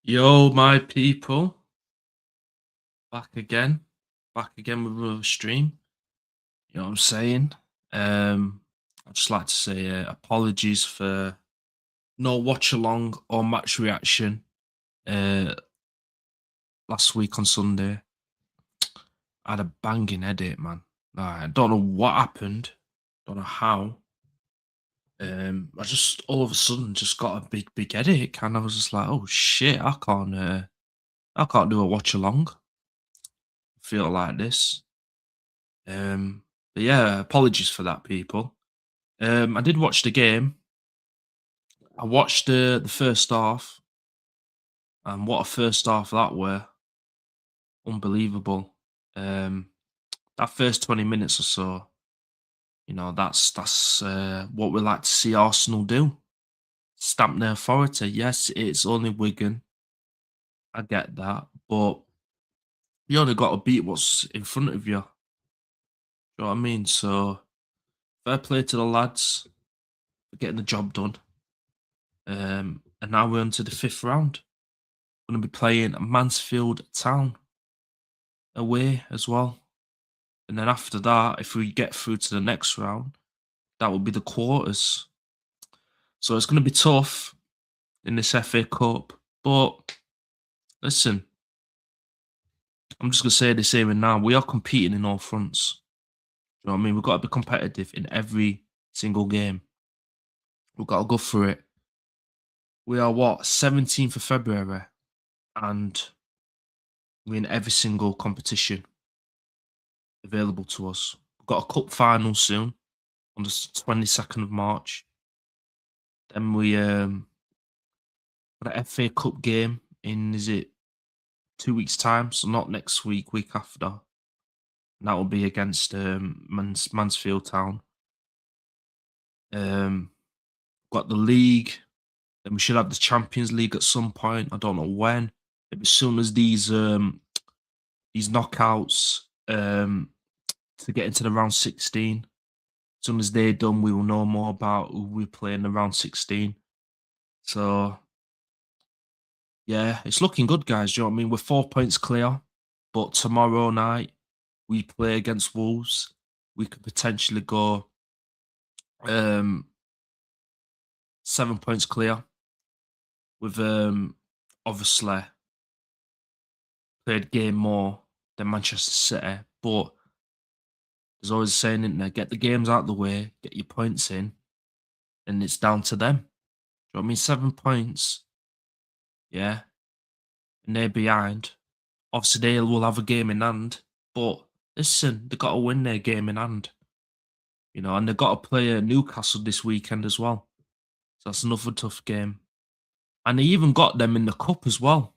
Yo, my people, back again with another stream. You know what I'm saying? I'd just like to say apologies for no watch along or match reaction uh, last week on Sunday. I had a banging headache, man. Like, I don't know what happened, don't know how. I just all of a sudden just got a big headache, and I was just like, oh shit, I can't do a watch along. Feel like this. Um, but yeah, apologies for that, people. I did watch the game. I watched the first half, and what a first half that were! Unbelievable. Um, that first 20 minutes or so, that's what we like to see Arsenal do. Stamp their authority. Yes, it's only Wigan. I get that, but you only got to beat what's in front of you. You know what I mean? So fair play to the lads for getting the job done. And now we're on to the fifth round. We're going to be playing Mansfield Town away as well. And then after that, if we get through to the next round, that will be the quarters. So it's going to be tough in this FA Cup. But listen, I'm just going to say this here and now. We are competing in all fronts. You know what I mean? We've got to be competitive in every single game. We've got to go for it. We are what, 17th of February, and we're in every single competition available to us. We've got a cup final soon on the 22nd of March. Then we got an FA Cup game in, is it 2 weeks' time? So not next week, week after. And that will be against Mansfield Town. Got the league. Then we should have the Champions League at some point. I don't know when. Maybe as soon as these knockouts to get into the round 16. As soon as they're done, we will know more about who we play in the round 16. So yeah, it's looking good, guys. Do you know what I mean? We're 4 points clear, but tomorrow night we play against Wolves. We could potentially go 7 points clear. With obviously played game more than Manchester City, but there's always a saying in there: get the games out of the way, get your points in, and it's down to them. Do you know what I mean? 7 points, yeah, and they're behind. Obviously, they will have a game in hand, but listen, they got to win their game in hand, and they've got to play Newcastle this weekend as well. So that's another tough game. And they even got them in the cup as well.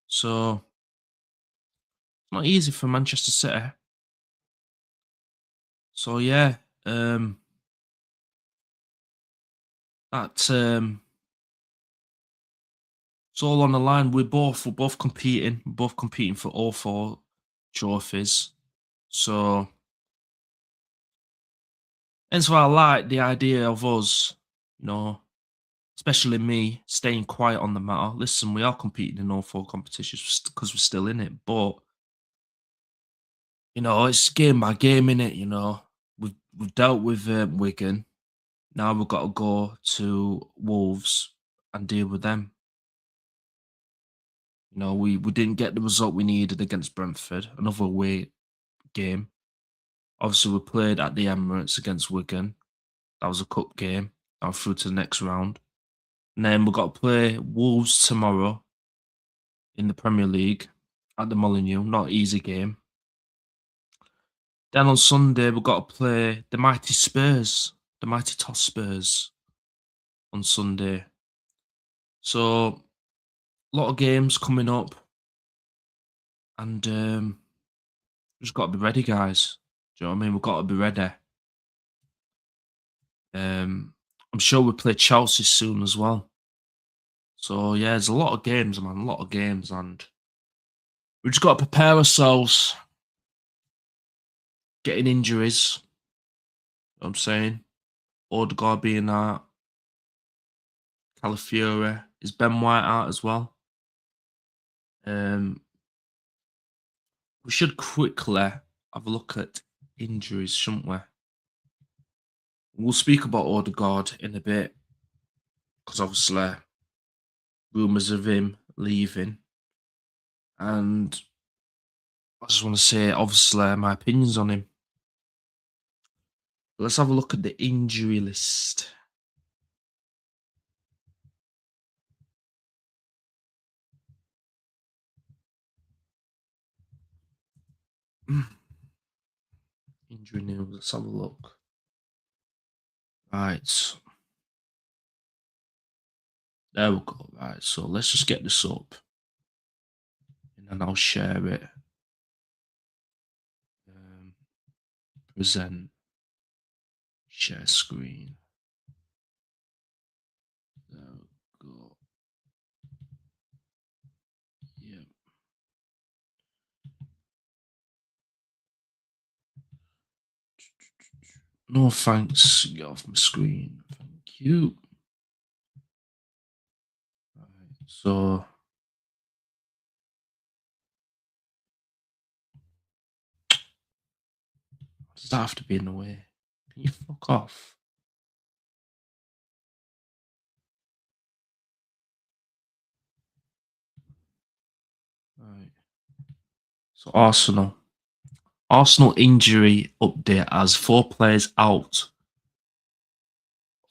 So it's not easy for Manchester City. So yeah, that's it's all on the line. We're both competing. We're both competing for all four trophies. So that's why I like the idea of us, you know, especially me, staying quiet on the matter. Listen, we are competing in all four competitions because we're still in it, but it's game by game in it. We've dealt with Wigan. Now we've got to go to Wolves and deal with them. We didn't get the result we needed against Brentford, another away game. Obviously, we played at the Emirates against Wigan. That was a cup game. Now through to the next round. And then we've got to play Wolves tomorrow in the Premier League at the Molineux. Not an easy game. Then on Sunday, we've got to play the mighty Spurs, the mighty Toss Spurs on Sunday. So, a lot of games coming up. And just got to be ready, guys. Do you know what I mean? We've got to be ready. I'm sure we play Chelsea soon as well. So yeah, there's a lot of games, man. A lot of games, and we just got to prepare ourselves. Getting injuries. You know what I'm saying, Odegaard being out, Calafiore, is Ben White out as well? Um, we should quickly have a look at injuries, shouldn't we? We'll speak about Odegaard in a bit because obviously rumours of him leaving. And I just want to say, obviously, my opinions on him. Let's have a look at the injury list. Injury news. Let's have a look. Right. There we go. Right. So let's just get this up and then I'll share it. Um, present. Share screen. There we go. Yeah. No thanks. Get off my screen. Thank you. Right. So does that have to be in the way? Can you fuck off? Right. So Arsenal injury update as 4 players out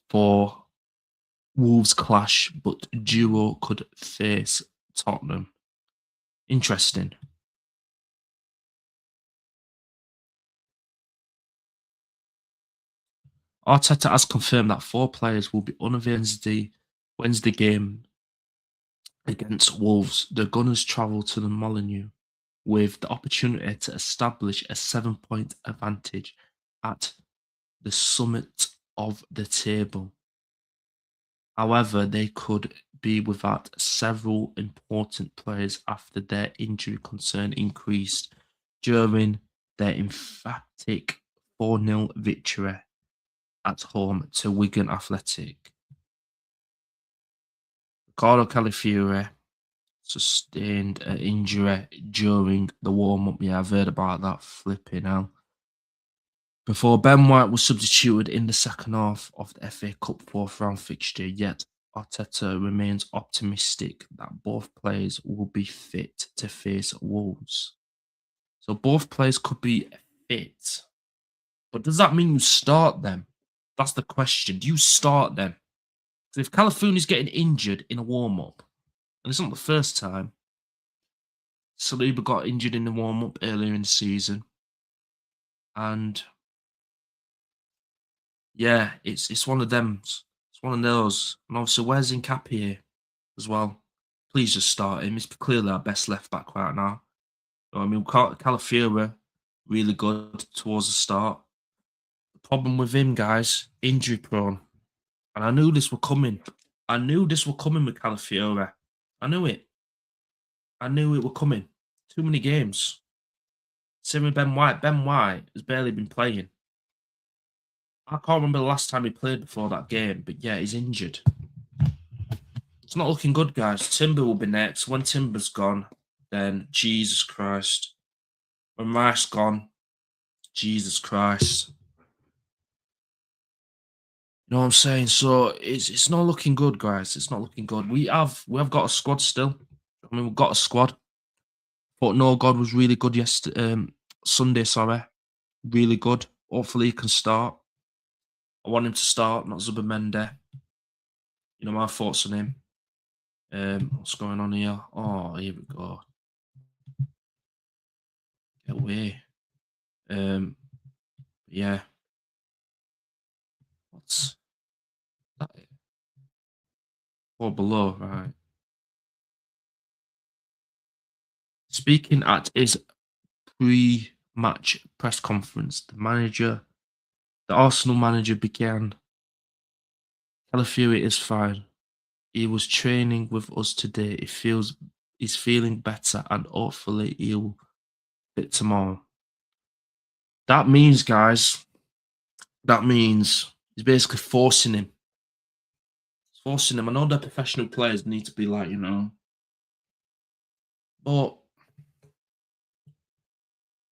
for Wolves clash, but duo could face Tottenham. Interesting. Arteta has confirmed that 4 players will be unavailable Wednesday game against Wolves. The Gunners travel to the Molineux with the opportunity to establish a 7-point advantage at the summit of the table. However, they could be without several important players after their injury concern increased during their emphatic 4-0 victory at home to Wigan Athletic. Ricardo Calafiore sustained an injury during the warm-up. Yeah, I've heard about that. Flipping hell. Before Ben White was substituted in the second half of the FA Cup fourth round fixture, yet Arteta remains optimistic that both players will be fit to face Wolves. So both players could be fit. But does that mean you start them? That's the question. Do you start them? So if Calafiori's getting injured in a warm-up, and it's not the first time, Saliba got injured in the warm-up earlier in the season, and yeah, it's one of them. It's one of those. And obviously, where's Nkapie as well? Please just start him. He's clearly our best left back right now. I mean, Calafiori, really good towards the start. The problem with him, guys, injury prone. And I knew this were coming. I knew this were coming with Calafiori. I knew it. I knew it were coming. Too many games. Same with Ben White. Ben White has barely been playing. I can't remember the last time he played before that game, but yeah, he's injured. It's not looking good, guys. Timber will be next. When Timber's gone, then Jesus Christ. When Rice gone, Jesus Christ. You know what I'm saying? So it's not looking good, guys. It's not looking good. We have got a squad still. I mean, we've got a squad. But no, God was really good yesterday. Sunday, sorry, really good. Hopefully, he can start. I want him to start, not Zubimendi. You know my thoughts on him. What's going on here? Oh, here we go. Get away. Yeah. What's that? Or below, right? Speaking at his pre-match press conference, the Arsenal manager began. Calafiori is fine. He was training with us today. He's feeling better and hopefully he'll fit tomorrow. That means, guys, he's basically forcing him. He's forcing him. I know the professional players need to be like, But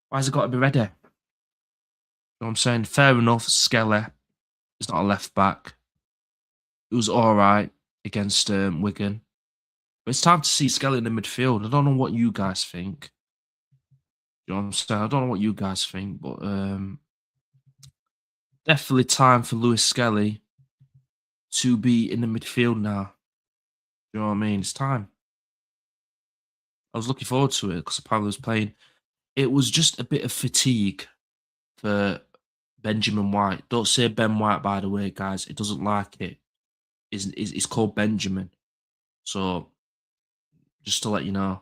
why's it got to be ready? You know what I'm saying? Fair enough, Skelly is not a left back. It was all right against Wigan. But it's time to see Skelly in the midfield. I don't know what you guys think. You know what I'm saying? I don't know what you guys think, but definitely time for Lewis Skelly to be in the midfield now. You know what I mean? It's time. I was looking forward to it because apparently was playing. It was just a bit of fatigue for Benjamin White. Don't say Ben White, by the way, guys. It doesn't like it. It's called Benjamin. So just to let you know.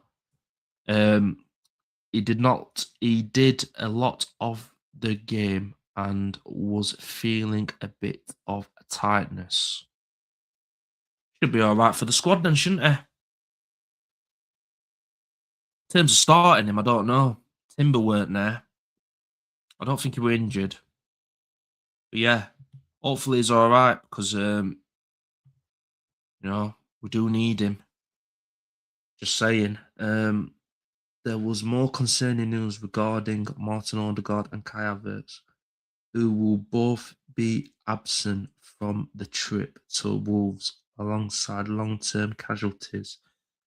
Um, he did not. He did a lot of the game and was feeling a bit of tightness. Should be all right for the squad then, shouldn't he? In terms of starting him, I don't know. Timber weren't there. I don't think he were injured. But yeah, hopefully he's all right because we do need him. Just saying. There was more concerning news regarding Martin Odegaard and Kai Havertz, who will both be absent from the trip to Wolves alongside long-term casualties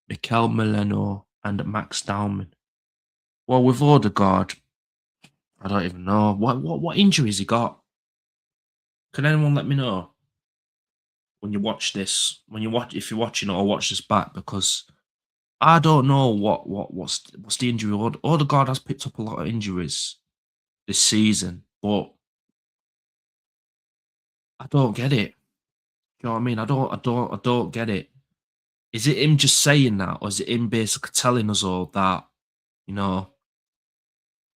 Mikel Merino and Max Dowman. Well, with Odegaard, I don't even know what injuries he got. Can anyone let me know when you watch this? If you're watching it or watch this back, because I don't know what's the injury. Odegaard has picked up a lot of injuries this season, but I don't get it. You know what I mean? I don't get it. Is it him just saying that, or is it him basically telling us all that, you know,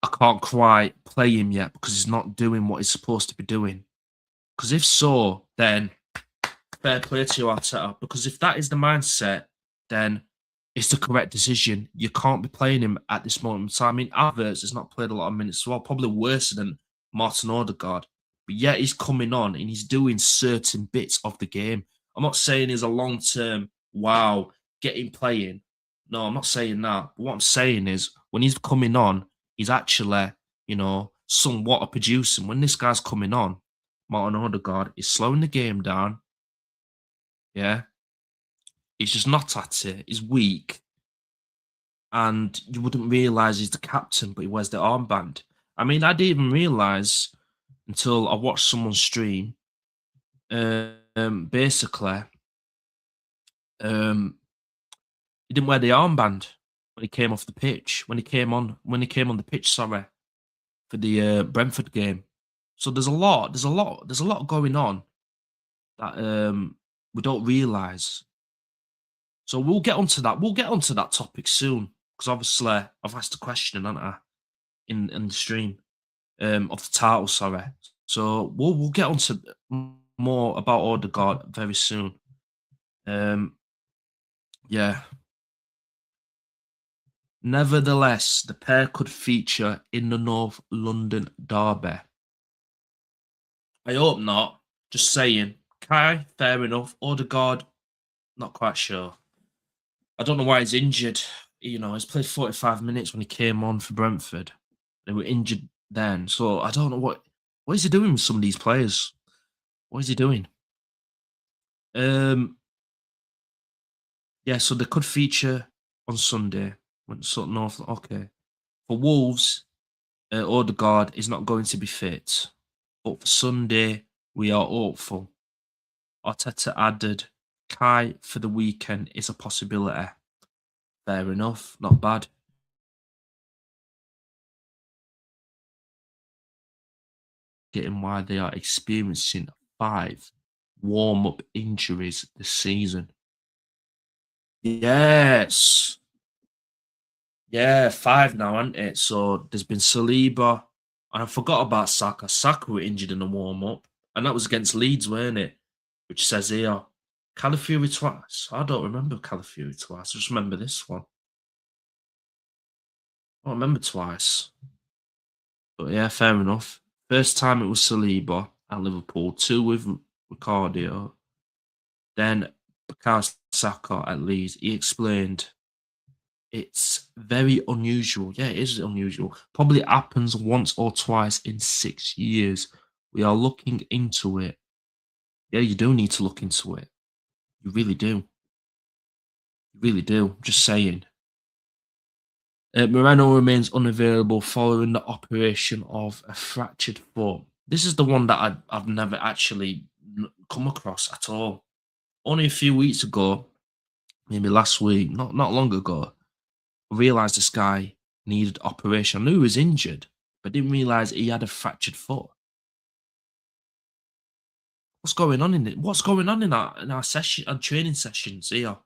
I can't quite play him yet because he's not doing what he's supposed to be doing? Because if so, then fair play to you, Arteta. Because if that is the mindset, then it's the correct decision. You can't be playing him at this moment in time. I mean, Havertz has not played a lot of minutes as well, probably worse than Martin Odegaard. But yet he's coming on and he's doing certain bits of the game. I'm not saying he's a long term, wow, get him playing. No, I'm not saying that. But what I'm saying is when he's coming on, he's actually, somewhat producing. When this guy's coming on, Martin Odegaard is slowing the game down. Yeah. He's just not at it. He's weak. And you wouldn't realise he's the captain, but he wears the armband. I mean, I didn't even realise until I watched someone stream. Basically, he didn't wear the armband when he came off the pitch. When he came on the pitch, sorry, for the Brentford game. So there's a lot going on that we don't realise. So we'll get onto that. We'll get onto that topic soon because obviously I've asked a question, haven't I, in the stream of the title. Sorry. So we'll get onto more about Odegaard very soon. Yeah. Nevertheless, the pair could feature in the North London derby. I hope not. Just saying. Kai, fair enough. Odegaard, not quite sure. I don't know why he's injured. He's played 45 minutes when he came on for Brentford. They were injured then. So I don't know what is he doing with some of these players? What is he doing? Yeah, so they could feature on Sunday when Sutton North. Okay. For Wolves, Odegaard is not going to be fit. But for Sunday, we are hopeful. Arteta added, Kai for the weekend is a possibility. Fair enough, not bad. Getting why they are experiencing 5 warm-up injuries this season. Yes. Yeah, 5 now, isn't it? So there's been Saliba, and I forgot about Saka. Saka were injured in the warm-up, and that was against Leeds, weren't it? Which says here, Calafiori twice. I don't remember Calafiori twice. I just remember this one. I don't remember twice. But yeah, fair enough. First time it was Saliba at Liverpool, 2 with Ricardio. Then Bukayo Saka at Leeds. He explained It's very unusual. Yeah, it is unusual. Probably happens once or twice in 6 years. We are looking into it. Yeah, you do need to look into it. You really do. You really do. Just saying. Moreno remains unavailable following the operation of a fractured foot. This is the one that I've never actually come across at all. Only a few weeks ago, maybe last week, not long ago, I realised this guy needed operation. I knew he was injured, but didn't realise he had a fractured foot. What's going on in it? What's going on in our session and training sessions here?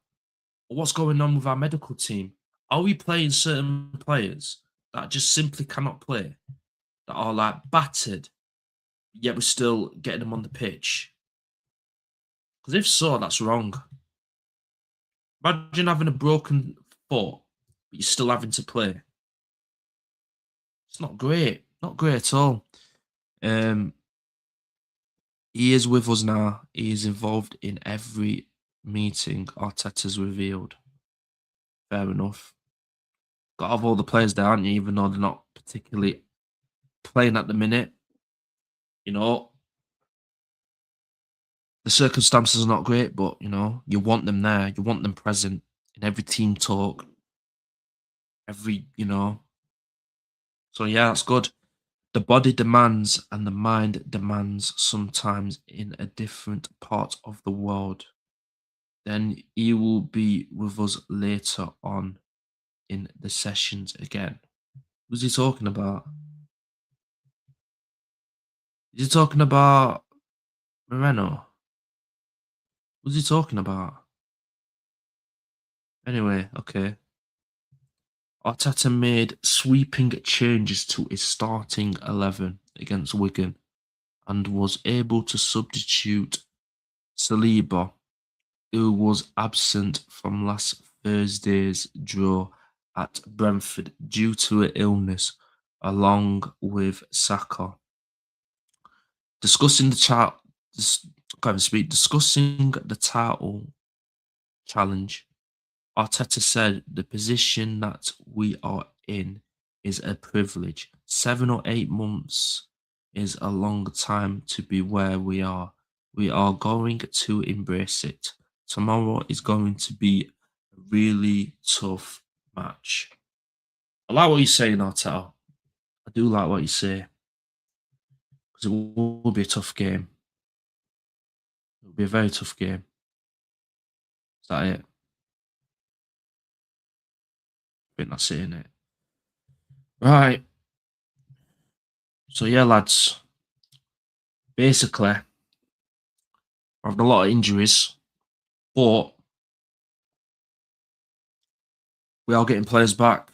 What's going on with our medical team? Are we playing certain players that just simply cannot play, that are like battered, yet we're still getting them on the pitch? Because if so, that's wrong. Imagine having a broken foot, but you're still having to play. It's not great. Not great at all. Um, he is with us now. He is involved in every meeting Arteta's revealed. Fair enough. Got to have all the players there, aren't you? Even though they're not particularly playing at the minute. You know, the circumstances are not great, but you want them there. You want them present in every team talk. So yeah, that's good. The body demands and the mind demands sometimes in a different part of the world. Then he will be with us later on in the sessions again. Who's he talking about? Is he talking about Moreno? Who's he talking about? Anyway, okay. Arteta made sweeping changes to his starting 11 against Wigan and was able to substitute Saliba, who was absent from last Thursday's draw at Brentford due to an illness, along with Saka. Discussing the chat, can't even speak. Discussing the title challenge, Arteta said the position that we are in is a privilege. 7 or 8 months is a long time to be where we are. We are going to embrace it. Tomorrow is going to be a really tough match. I like what you're saying, Arteta. I do like what you say because it will be a tough game. It will be a very tough game. Is that it? I think that's it, innit? Right. So yeah, lads. Basically, we've had a lot of injuries, but we are getting players back.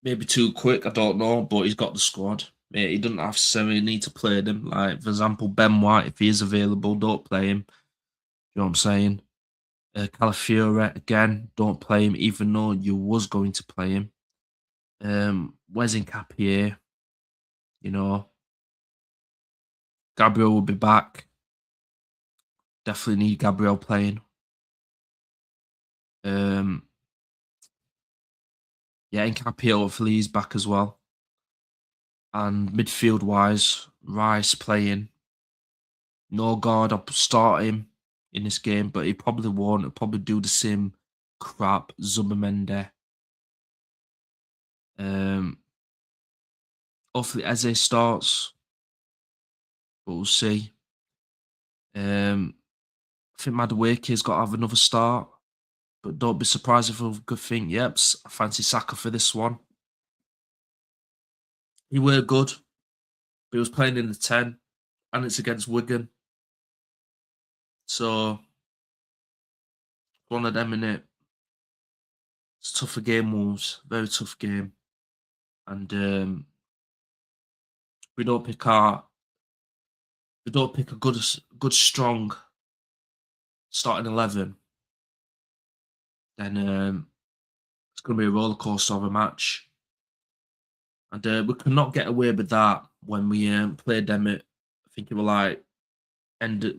Maybe too quick, I don't know, but he's got the squad. Mate, he doesn't necessarily need to play them. Like, for example, Ben White, if he is available, don't play him. You know what I'm saying? Calafiore, again, don't play him, even though you was going to play him. Where's Nkapie? You know, Gabriel will be back. Definitely need Gabriel playing. Yeah, Nkapie hopefully he's back as well. And midfield wise, Rice playing. Odegaard, I'll start him in this game, but he probably won't. He'll probably do the same crap. Zubamende. Um, Hopefully Eze starts, but we'll see. I think Madueke's got to have another start, but don't be surprised if we could think, yep, I fancy Saka for this one. He were good, but he was playing in the 10, and it's against Wigan. So, one of them in it. It's a tougher game, Wolves. Very tough game. And we don't pick our we don't pick a good strong starting 11, then it's going to be a roller coaster of a match. And we could not get away with that when we played them at, I think it was like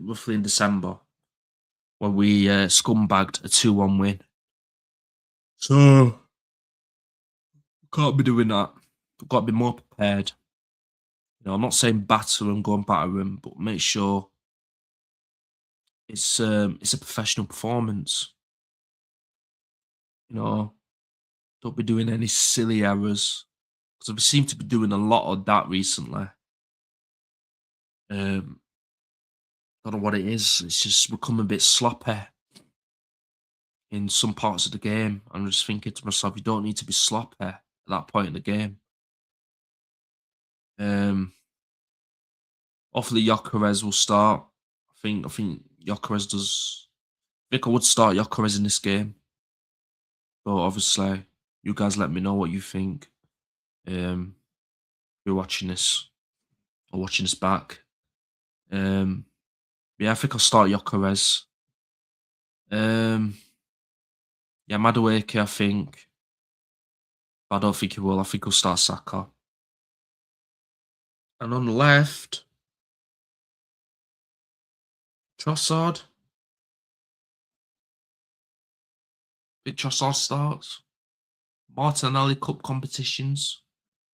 roughly in December, when we scumbagged a 2-1 win. So can't be doing that. I've got to be more prepared. I'm not saying batter and go and batter him, but make sure it's a professional performance. You know, don't be doing any silly errors because I seem to be doing a lot of that recently. Um, don't know what it is. It's just become a bit sloppy in some parts of the game. I'm just thinking to myself, you don't need to be sloppy at that point in the game. Um, Hopefully Gyökeres will start. I think Gyökeres does. I think I would start Gyökeres in this game, but obviously you guys let me know what you think. If you're watching this or watching this back. Um, yeah, I think I'll start Gyökeres. Um, yeah, Madueke, I think. But I don't think he will. I think he'll start Saka. And on the left, Trossard. I think Trossard starts. Martinelli Cup competitions.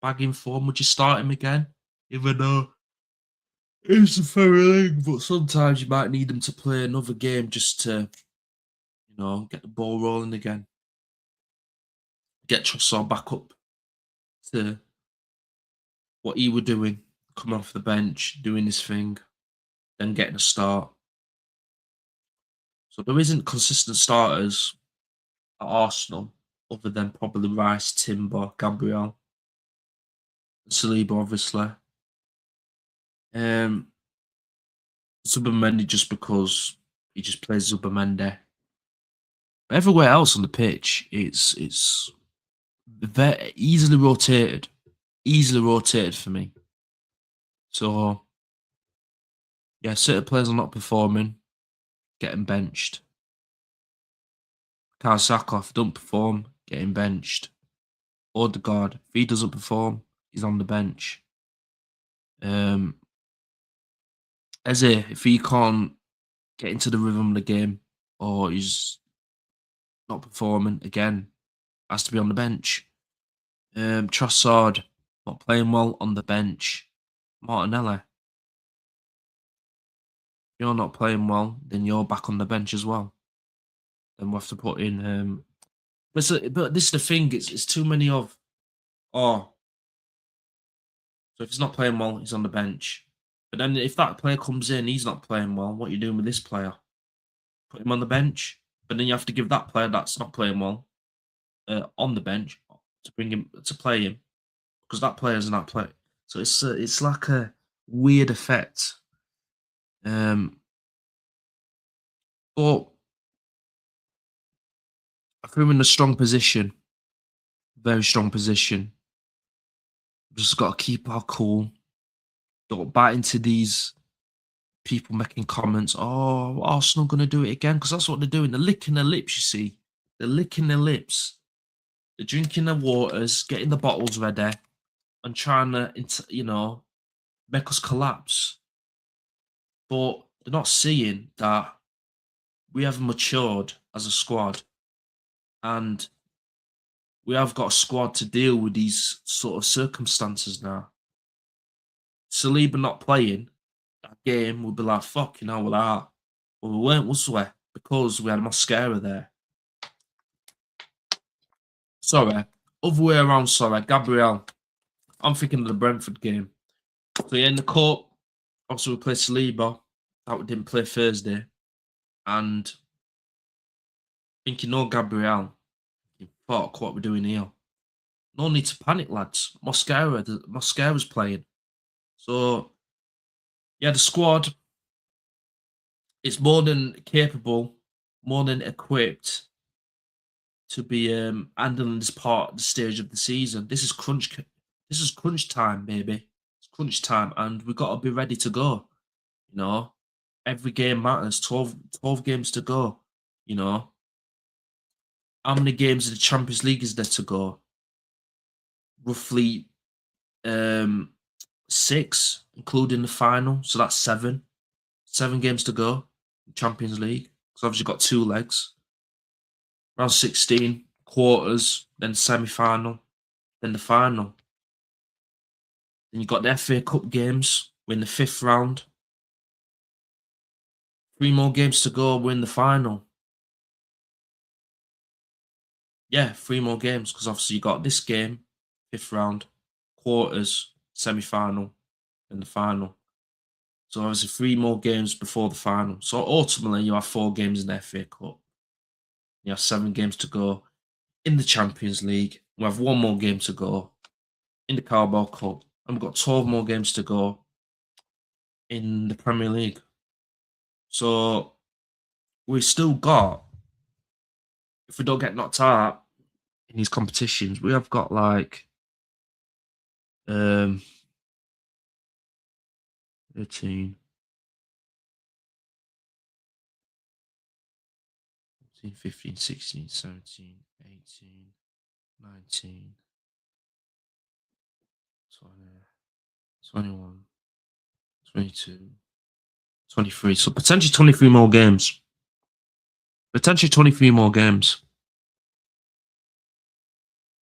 Bagging form. Would you start him again? Even though it's a fair league, but sometimes you might need him to play another game just to, get the ball rolling again. Get Trossard back up to what he was doing, coming off the bench, doing his thing, then getting a start. So there isn't consistent starters at Arsenal other than probably Rice, Timber, Gabriel, and Saliba, obviously. Um, Zubamendi just because he just plays Zubamendi. Everywhere else on the pitch, it's very easily rotated for me. So yeah, certain players are not performing, getting benched. Karsakov don't perform, getting benched. Odegaard, if he doesn't perform, he's on the bench. Eze, if he can't get into the rhythm of the game or he's not performing, again, has to be on the bench. Trossard, not playing well, on the bench. Martinelli, if you're not playing well, then you're back on the bench as well. Then we'll have to put in. But this is the thing, it's too many of. Oh, so if he's not playing well, he's on the bench. But then if that player comes in, he's not playing well, what are you doing with this player? Put him on the bench. But then you have to give that player that's not playing well on the bench to bring him to play him because that player's not playing. So it's like a weird effect. But I feel we're in a strong position, very strong position. Just got to keep our cool. Don't bite into these people making comments. Oh, Arsenal going to do it again because that's what they're doing. They're licking their lips. You see, they're licking their lips. They're drinking their waters, getting the bottles ready, and trying to, make us collapse. But they're not seeing that we have matured as a squad, and we have got a squad to deal with these sort of circumstances now. Saliba not playing that game would be like, fuck, we're like, well, we weren't, was we? Because we had Mascara there. Sorry, other way around, sorry. Gabriel, I'm thinking of the Brentford game. So yeah, in the cup, obviously we played Saliba. That we didn't play Thursday. And thinking, no, Gabriel, fuck, what we're doing here. No need to panic, lads. Mascara's playing. So, yeah, the squad is more than capable, more than equipped to be handling this part, the stage of the season. This is crunch time, baby. It's crunch time, and we've got to be ready to go. Every game matters. 12 games to go. How many games of the Champions League is there to go? Roughly 6, including the final. So that's 7. 7 games to go. Champions League. Because obviously got 2 legs. Round 16, quarters, then semi-final, then the final. Then you got the FA Cup games. We're in the 5th round. 3 more games to go. We're in the final. Yeah, 3 more games because obviously you got this game, 5th round, quarters, semi-final, and the final. So obviously 3 more games before the final. So ultimately you have 4 games in the FA Cup. You have 7 games to go in the Champions League. We have 1 more game to go in the Carabao Cup, and we've got 12 more games to go in the Premier League. So we've still got, if we don't get knocked out in these competitions, we have got like 13, 14, 15, 16, 17, 18, 19, 20, 21, 22, 23. So potentially 23 more games. Potentially 23 more games.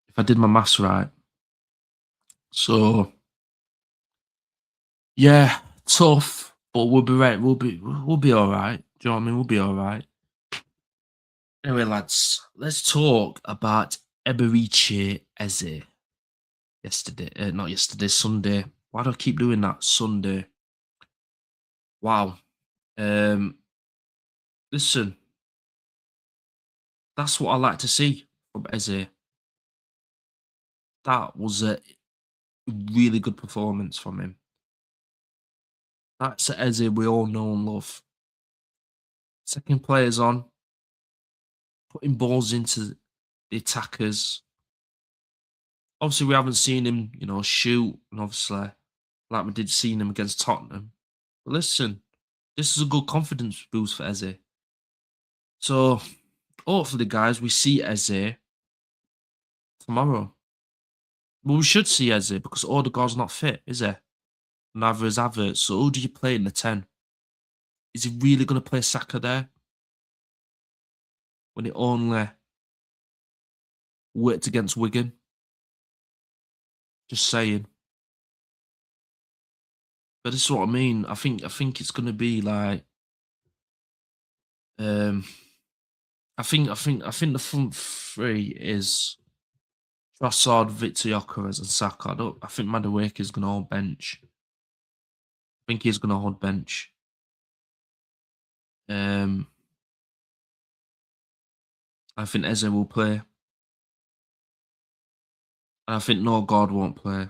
If I did my maths right. So yeah, tough, but we'll be right. We'll be all right. Do you know what I mean? We'll be all right. Anyway, lads, let's talk about Eberiche Eze. Not yesterday, Sunday. Why do I keep doing that? Sunday. Wow. Listen, that's what I like to see from Eze. That was a really good performance from him. That's the Eze we all know and love. Second players on, putting balls into the attackers. Obviously, we haven't seen him, shoot, and obviously, like we did see him against Tottenham. But listen, this is a good confidence boost for Eze. So, hopefully, guys, we see Eze tomorrow. Well, we should see Eze because Odegaard's not fit, is he? Neither is Havertz. So, who do you play in the 10? Is he really going to play Saka there? When it only worked against Wigan? Just saying. But this is what I mean. I think it's going to be like, I think the front three is Trossard, Victor Gyökeres, and Saka. I think Madueke is going to hold bench. I think he's going to hold bench. I think Eze will play. And I think Odegaard won't play,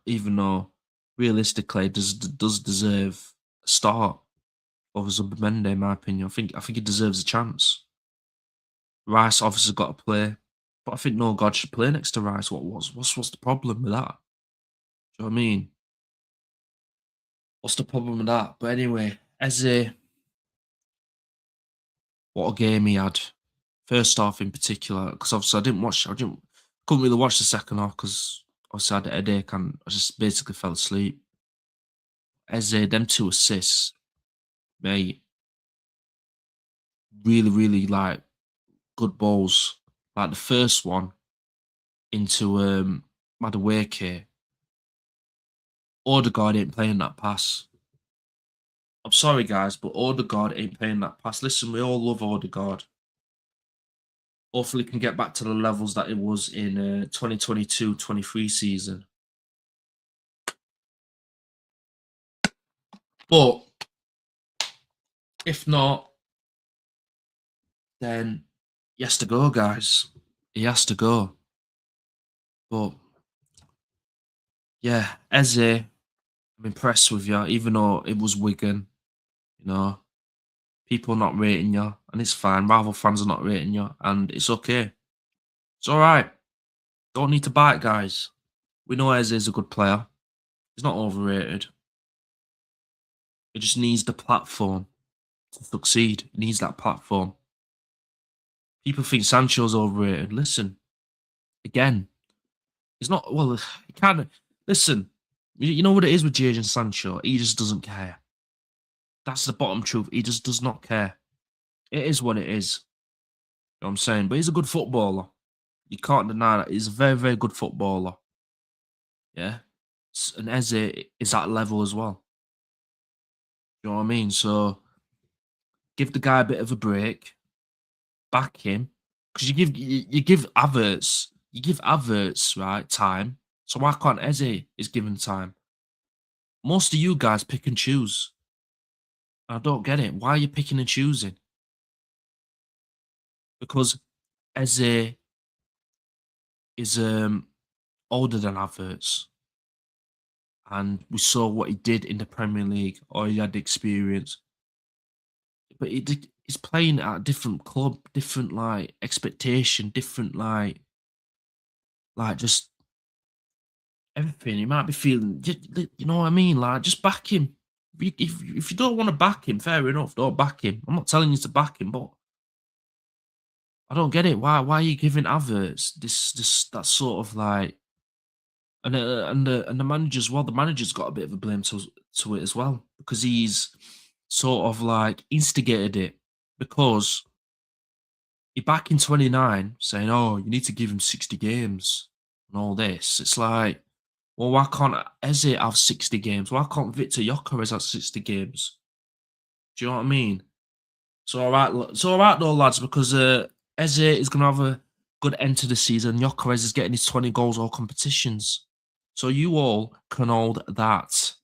even though realistically does deserve a start over Zubimendi, in my opinion. I think he deserves a chance. Rice obviously got to play, but I think Odegaard should play next to Rice. What's the problem with that? Do you know what I mean? What's the problem with that? But anyway, Eze, what a game he had. First half in particular, because obviously couldn't really watch the second half because obviously I had a headache and I just basically fell asleep. Eze, them 2 assists, mate, really, really like good balls. Like the first one into Madueke. Odegaard ain't playing that pass. I'm sorry, guys, but Odegaard ain't playing that pass. Listen, we all love Odegaard. Hopefully, can get back to the levels that it was in 2022-23 season. But if not, then he has to go, guys. He has to go. But yeah, Eze, I'm impressed with you, even though it was Wigan. People not rating you, and it's fine. Rival fans are not rating you, and it's okay. It's all right. Don't need to bite, guys. We know Eze is a good player. He's not overrated. He just needs the platform to succeed. He needs that platform. People think Sancho's overrated. Listen, again, he's not. Well, he can't. Listen, you know what it is with Jadon Sancho? He just doesn't care. That's the bottom truth. He just does not care. It is what it is. You know what I'm saying? But he's a good footballer. You can't deny that. He's a very, very good footballer. Yeah. And Eze is at level as well. You know what I mean? So give the guy a bit of a break, back him, because you give Averts right time. So why can't Eze is given time? Most of you guys pick and choose. I don't get it. Why are you picking and choosing? Because Eze is older than Averts, and we saw what he did in the Premier League, or he had experience. But he's playing at a different club, different like expectation, different like just everything. He might be feeling, you know what I mean? Like just back him. If you don't want to back him, fair enough. Don't back him. I'm not telling you to back him, but I don't get it. Why are you giving Averts this that sort of like and the manager as well? The manager's got a bit of a blame to it as well because he's sort of like instigated it because he back in 29 saying, "Oh, you need to give him 60 games and all this." It's like, well, why can't Eze have 60 games? Why can't Victor Gyökeres have 60 games? Do you know what I mean? It's all right though, lads, because Eze is going to have a good end to the season. Gyökeres is getting his 20 goals all competitions. So you all can hold that.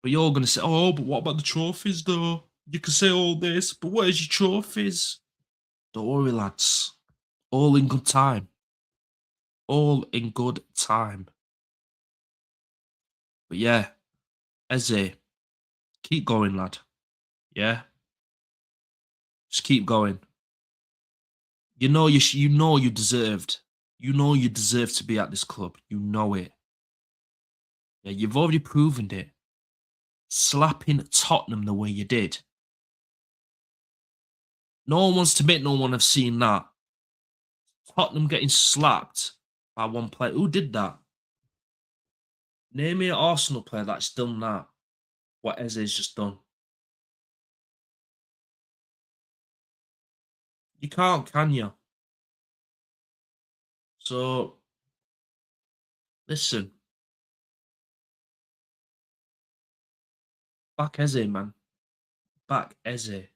But you're going to say, oh, but what about the trophies though? You can say all this, but where's your trophies? Don't worry, lads. All in good time. All in good time. But yeah, Eze, keep going, lad. Yeah, just keep going. You know you deserved. You know you deserve to be at this club. You know it. Yeah, you've already proven it. Slapping Tottenham the way you did. No one wants to admit no one have seen that. Tottenham getting slapped by one player. Who did that? Name me an Arsenal player that's done that. What Eze's just done. You can't, can you? So listen, back Eze, man. Back Eze.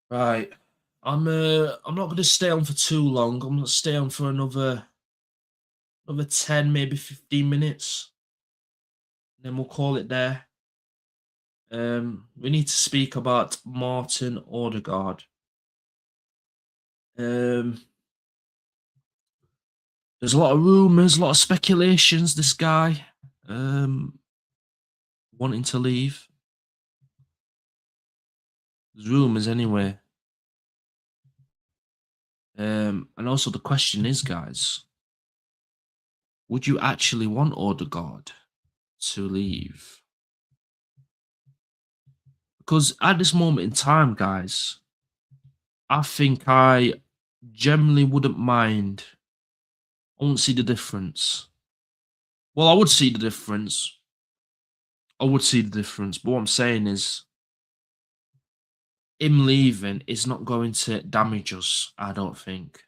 Right. I'm not gonna stay on for too long. I'm gonna stay on for another 10, maybe 15 minutes. And then we'll call it there. We need to speak about Martin Odegaard. There's a lot of rumours, a lot of speculations. This guy, wanting to leave. There's rumours anyway. And also the question is, guys, would you actually want Odegaard to leave? Because at this moment in time, guys, I think I generally wouldn't mind. I wouldn't see the difference. Well, I would see the difference. I would see the difference. But what I'm saying is, him leaving is not going to damage us, I don't think.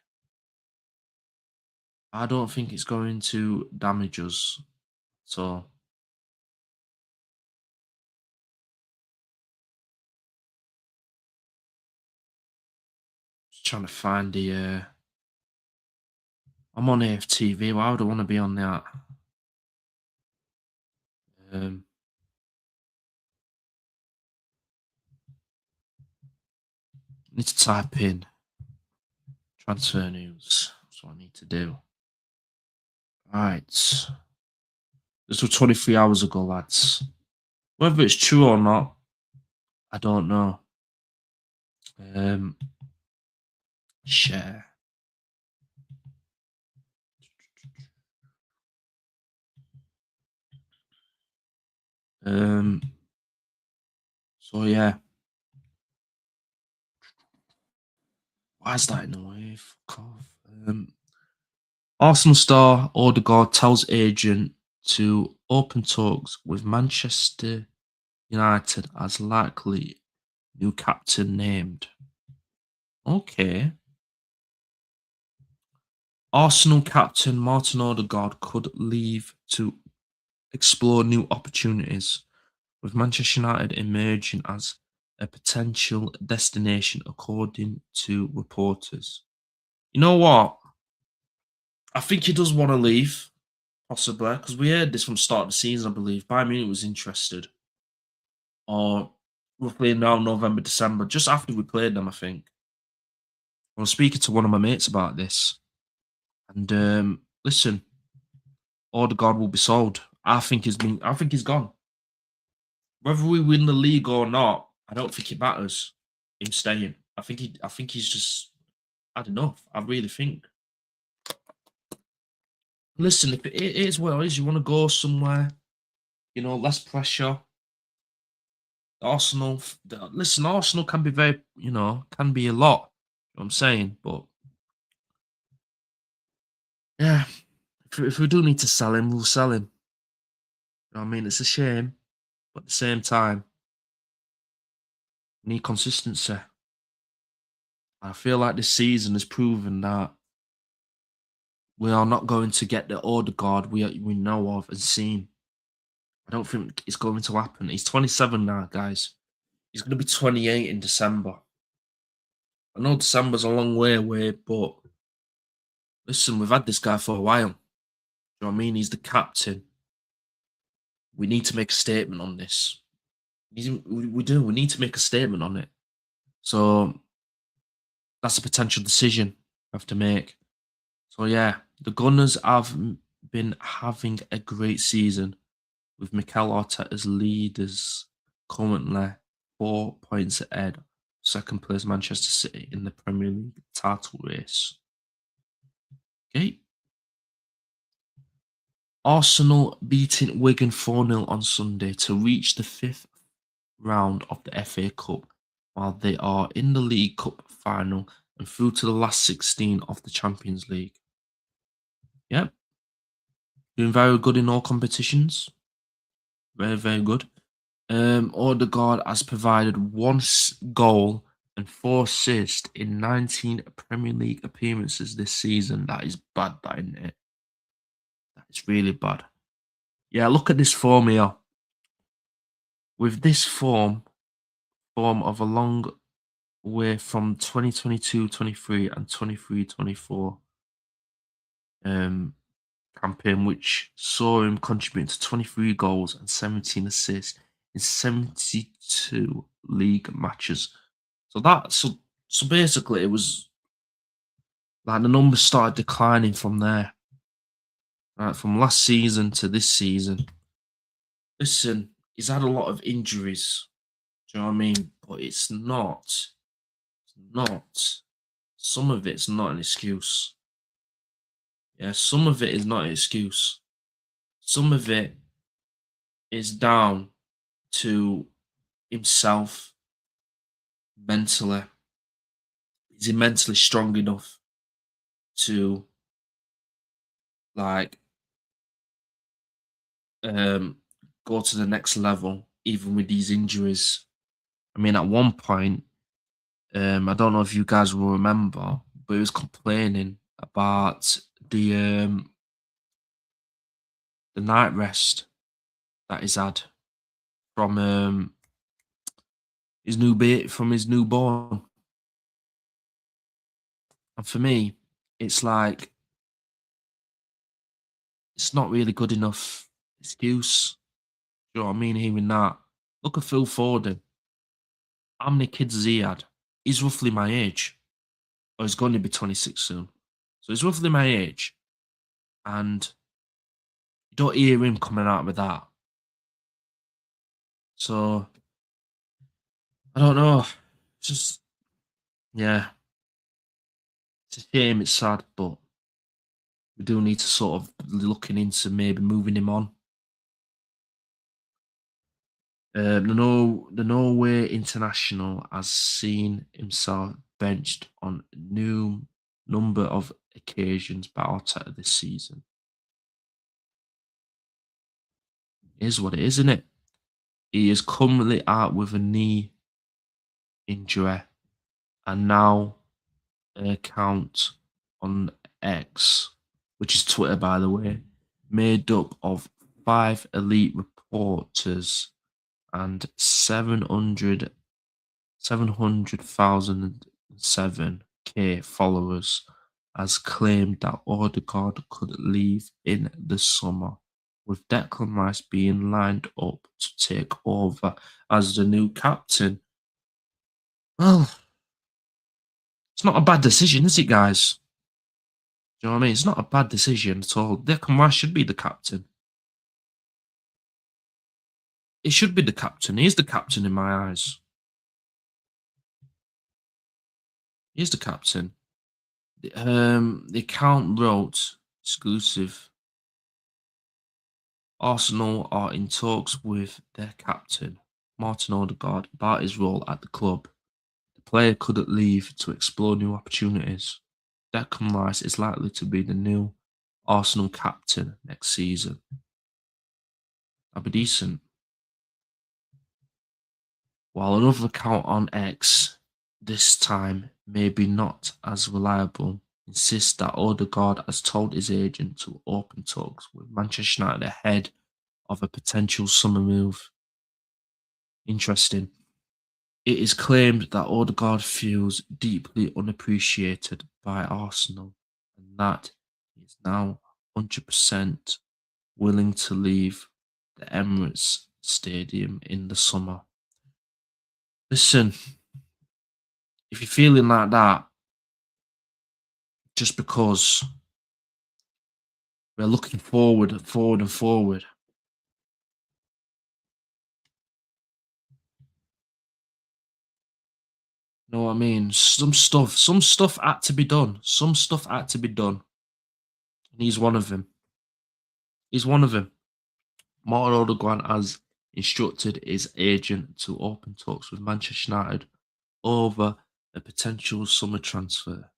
I don't think it's going to damage us. So, just trying to find the. I'm on AFTV. Why would I want to be on that? Um, need to type in transfer news. That's what I need to do. Right. This was 23 hours ago, lads. Whether it's true or not, I don't know. Share. So yeah. Why is that in the way? Fuck off. Arsenal star Odegaard tells agent to open talks with Manchester United as likely new captain named. Okay. Arsenal captain Martin Odegaard could leave to explore new opportunities, with Manchester United emerging as a potential destination, according to reporters. You know what? I think he does want to leave, possibly, because we heard this from the start of the season, I believe. Bayern Munich was interested, or roughly now November, December, just after we played them, I think. I was speaking to one of my mates about this, and listen, Odegaard will be sold. I think he's gone. Whether we win the league or not, I don't think it matters. Him staying. I think he's just had enough. I really think. Listen, if it is what it is, you want to go somewhere, less pressure. Arsenal, listen, Arsenal can be very, can be a lot. You know what I'm saying, but yeah, if we do need to sell him, we'll sell him. You know what I mean, it's a shame, but at the same time, we need consistency. I feel like this season has proven that we are not going to get the Odegaard we know of and seen. I don't think it's going to happen. He's 27 now, guys. He's going to be 28 in December. I know December's a long way away, but listen, we've had this guy for a while. You know what I mean? He's the captain. We need to make a statement on this. We do. We need to make a statement on it. So that's a potential decision we have to make. So yeah, the Gunners have been having a great season, with Mikel Arteta's leaders currently 4 points ahead. Second place Manchester City in the Premier League title race. Okay. Arsenal beating Wigan 4-0 on Sunday to reach the fifth round of the FA Cup, while they are in the League Cup final and through to the last 16 of the Champions League. Yep, doing very good in all competitions. Very, very good. Odegaard has provided one goal and 4 assists in 19 Premier League appearances this season. That is bad, that isn't it? That is really bad. Yeah, look at this form here. With this form of a long way from 2022-23 and 23-24 campaign, which saw him contribute to 23 goals and 17 assists in 72 league matches. So basically it was like the numbers started declining from there. Right, from last season to this season. Listen, he's had a lot of injuries. Do you know what I mean? But it's not. Some of it's not an excuse. Yeah, some of it is not an excuse. Some of it is down to himself mentally. Is he mentally strong enough to like um go to the next level even with these injuries? I mean, at one point, I don't know if you guys will remember, but he was complaining about the night rest that he's had from from his newborn. And for me, it's like it's not really good enough excuse. You know what I mean? Hearing that. Look at Phil Foden. How many kids has he had? He's roughly my age. Or he's going to be 26 soon. So he's roughly my age. And you don't hear him coming out with that. So I don't know. It's just yeah. It's a shame, it's sad, but we do need to sort of looking into maybe moving him on. The Norway international has seen himself benched on new number of occasions by Arteta this season. It is what it is, isn't it? He is currently out with a knee injury, and now account on X, which is Twitter, by the way, made up of five elite reporters and 700,007 K followers, has claimed that Odegaard could leave in the summer, with Declan Rice being lined up to take over as the new captain. Well, it's not a bad decision, is it, guys? Do you know what I mean? It's not a bad decision at all. Declan Rice should be the captain. He should be the captain. He is the captain in my eyes. He is the captain. The account wrote exclusive. Arsenal are in talks with their captain, Martin Odegaard, about his role at the club. The player couldn't leave to explore new opportunities. Declan Rice is likely to be the new Arsenal captain next season. That'd be decent. While another account on X, this time maybe not as reliable, insists that Odegaard has told his agent to open talks with Manchester United ahead of a potential summer move. Interesting. It is claimed that Odegaard feels deeply unappreciated by Arsenal and that he is now 100% willing to leave the Emirates Stadium in the summer. Listen, if you're feeling like that, just because we're looking forward, and forward. You know what I mean? Some stuff had to be done. Some stuff had to be done. And he's one of them. He's one of them. Martin Odegaard has instructed his agent to open talks with Manchester United over a potential summer transfer.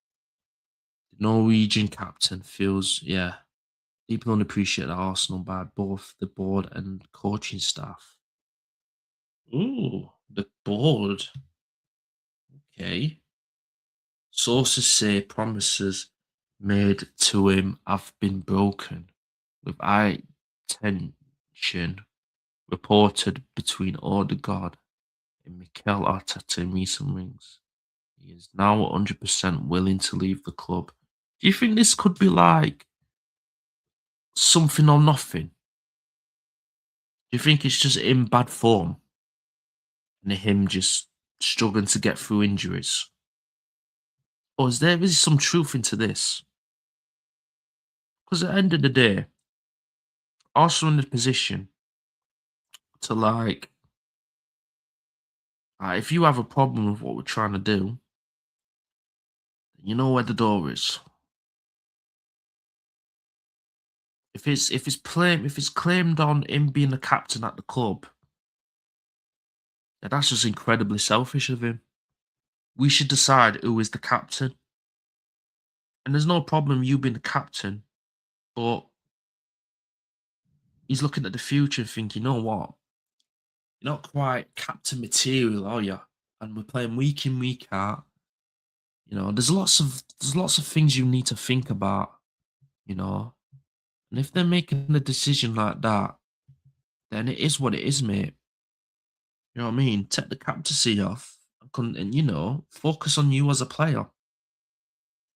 The Norwegian captain feels, deeply unappreciated at Arsenal by both the board and coaching staff. Ooh, the board. Okay. Sources say promises made to him have been broken, with high tension reported between Odegaard and Mikel Arteta in recent weeks. He is now 100% willing to leave the club. Do you think this could be like something or nothing? Do you think it's just in bad form and him just struggling to get through injuries? Or is there really some truth into this? Because at the end of the day, Arsenal in a position to if you have a problem with what we're trying to do, you know where the door is. If it's claimed on him being the captain at the club, then that's just incredibly selfish of him. We should decide who is the captain. And there's no problem you being the captain, but he's looking at the future and thinking, you know what? You're not quite captain material, are you? And we're playing week in, week out. You know, there's lots of things you need to think about, you know. And if they're making a decision like that, then it is what it is, mate. You know what I mean? Take the captaincy off and focus on you as a player.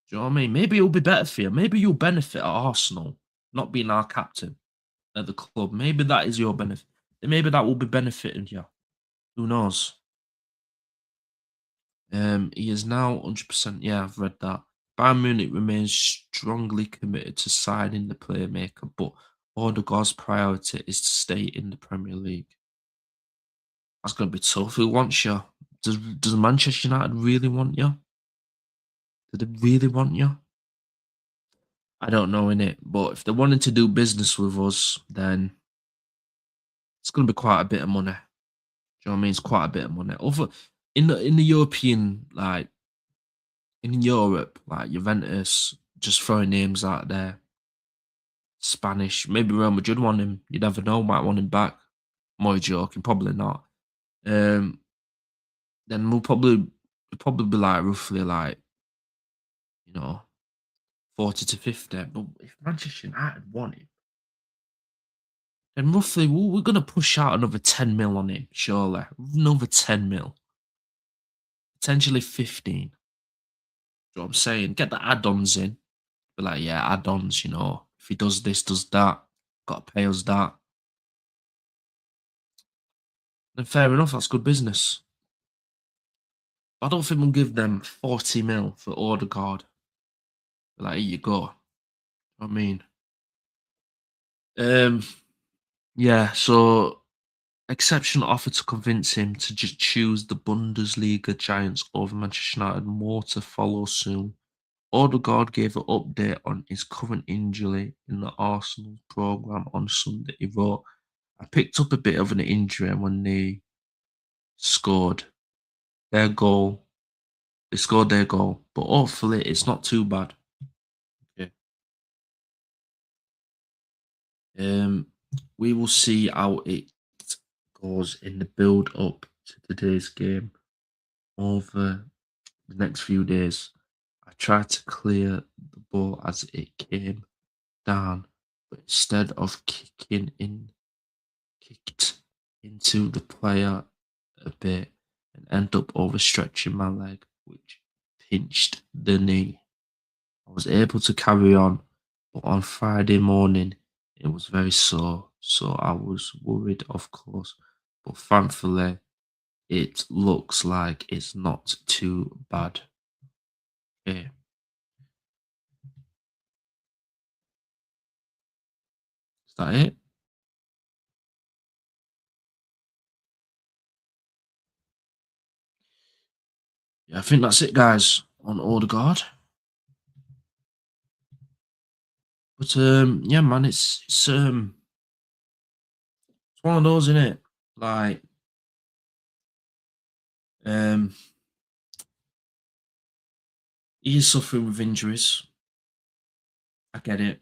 Do you know what I mean? Maybe it'll be better for you. Maybe you'll benefit at Arsenal not being our captain at the club. Maybe that is your benefit. Maybe that will be benefiting you. Who knows? He is now 100%. Yeah, I've read that. Bayern Munich remains strongly committed to signing the playmaker, but Odegaard's priority is to stay in the Premier League. That's going to be tough. Who wants you? Does Manchester United really want you? Do they really want you? I don't know, innit? But if they're wanting to do business with us, then it's going to be quite a bit of money. Do you know what I mean? It's quite a bit of money. Over in the European, like in Europe, like Juventus, just throwing names out there. Spanish, maybe Real Madrid want him. You never know, might want him back. I'm only joking, probably not. Then we'll probably be like roughly like you know, 40 to 50. But if Manchester United want him, then roughly we're going to push out another 10 mil on him, surely. Another 10 mil, potentially 15. You know what I'm saying? Get the add ons in. Be like, yeah, add ons, you know, if he does this, does that, got to pay us that. Then fair enough, that's good business. I don't think we'll give them 40 mil for Odegaard. Like, here you go. You know what I mean? Um, yeah, so exceptional offer to convince him to just choose the Bundesliga giants over Manchester United. More to follow soon. Odegaard gave an update on his current injury in the Arsenal programme on Sunday. He wrote, I picked up a bit of an injury when they scored their goal. They scored their goal, but hopefully it's not too bad. Okay. Um, we will see how it goes in the build up to today's game over the next few days. I tried to clear the ball as it came down, but instead of kicked into the player a bit and end up overstretching my leg, which pinched the knee. I was able to carry on, but on Friday morning it was very sore, so I was worried, of course, but thankfully it looks like it's not too bad. Okay. Is that it? Yeah, I think that's it, guys, on Odegaard. But yeah, man, it's one of those, isn't it? Like, um, he is suffering with injuries. I get it.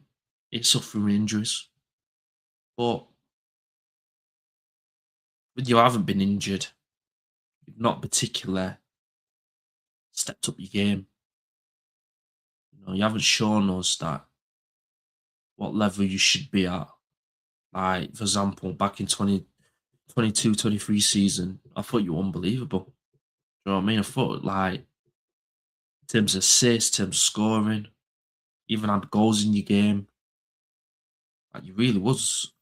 He's suffering with injuries, but you haven't been injured. You've not particularly stepped up your game. You know, you haven't shown us that what level you should be at. Like, for example, back in 2022-23 season, I thought you were unbelievable. You know what I mean? I thought, like, in terms of assists, in terms of scoring, even had goals in your game. Like, you really was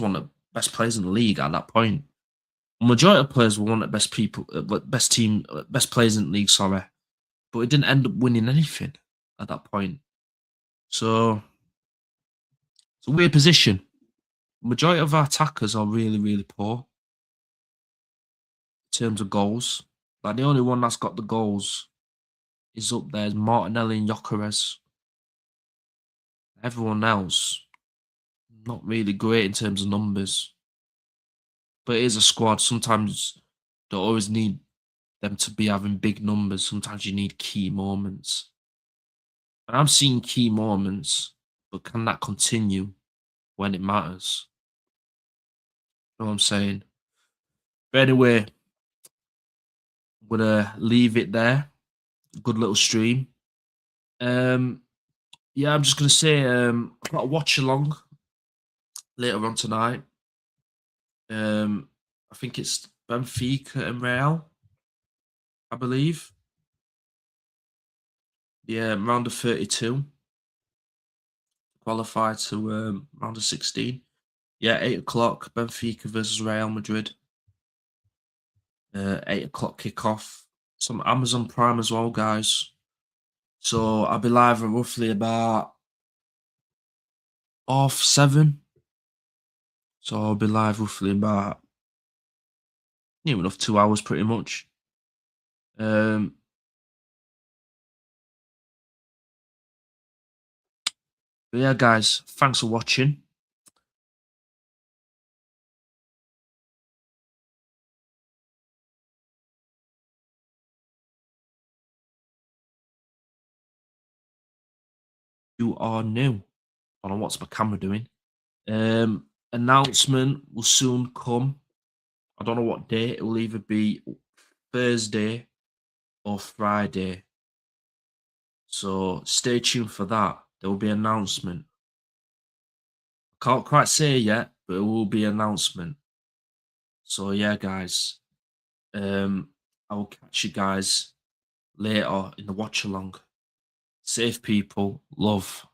one of the best players in the league at that point. Majority of players were one of the best people, best players in the league. Sorry, but it didn't end up winning anything at that point. So it's a weird position. Majority of our attackers are really, really poor in terms of goals. Like the only one that's got the goals is up there is Martinelli and Gyökeres. Everyone else, not really great in terms of numbers. But it is a squad. Sometimes don't always need them to be having big numbers. Sometimes you need key moments. And I'm seeing key moments, but can that continue when it matters? You know what I'm saying? But anyway, I'm gonna leave it there. Good little stream. Um, yeah, I'm just gonna say I've got a watch along later on tonight. I think it's Benfica and Real, I believe. Yeah, round of 32, qualify to round of 16. Yeah, 8 o'clock, Benfica versus Real Madrid. 8 o'clock kickoff. Some Amazon Prime as well, guys. So I'll be live at roughly about 7:30. So I'll be live roughly about near enough 2 hours, pretty much. Um, but yeah, guys, thanks for watching. You are new. I don't know what's my camera doing. Announcement will soon come. I don't know what day. It will either be Thursday or Friday. So stay tuned for that. There will be an announcement. Can't quite say yet, but it will be an announcement. So yeah, guys. Um, I will catch you guys later in the watch along. Safe people, love.